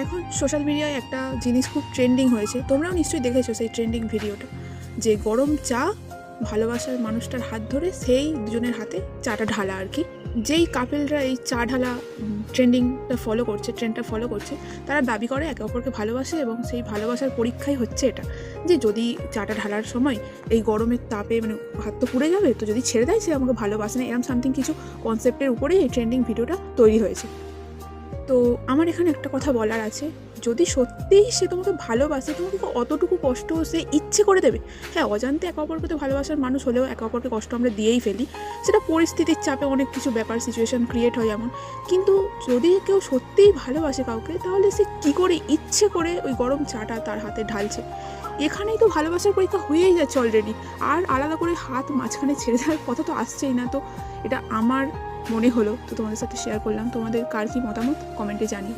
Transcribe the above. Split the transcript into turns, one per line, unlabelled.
এখন সোশ্যাল মিডিয়ায় একটা জিনিস খুব ট্রেন্ডিং হয়েছে, তোমরাও নিশ্চয়ই দেখেছো সেই ট্রেন্ডিং ভিডিওটা, যে গরম চা ভালোবাসার মানুষটার হাত ধরে সেই দুজনের হাতে চাটা ঢালা আর কি। যেই কাপেলরা এই চা ঢালা ট্রেন্ডটা ফলো করছে, তারা দাবি করে একে অপরকে ভালোবাসে, এবং সেই ভালোবাসার পরীক্ষাই হচ্ছে এটা, যে যদি চাটা ঢালার সময় এই গরমের তাপে মানে হাত তো পুড়ে যাবে, তো যদি ছেড়ে দেয় সে আমাকে ভালোবাসে না, এরকম সামথিং কিছু কনসেপ্টের উপরেই এই ট্রেন্ডিং ভিডিওটা তৈরি হয়েছে। তো আমার এখানে একটা কথা বলার আছে, যদি সত্যিই সে তোমাকে ভালোবাসে, তোমাকে অতটুকু কষ্ট সে ইচ্ছে করে দেবে? হ্যাঁ, অজান্তে একে অপরকে তো ভালোবাসার মানুষ হলেও একে অপরকে কষ্ট আমরা দিয়েই ফেলি, সেটা পরিস্থিতির চাপে অনেক কিছু ব্যাপার সিচুয়েশন ক্রিয়েট হয় এমন। কিন্তু যদি কেউ সত্যিই ভালোবাসে কাউকে, তাহলে সে কী করে ইচ্ছে করে ওই গরম চাটা তার হাতে ঢালছে? এখানেই তো ভালোবাসার পরীক্ষা হয়েই যাচ্ছে অলরেডি, আর আলাদা করে হাত মাঝখানে ছেড়ে দেওয়ার কথা তো আসছেই না। তো এটা আমার মনে হলো, তো তোমাদের সাথে শেয়ার করলাম। তোমাদের কার কী মতামত কমেন্টে জানিও।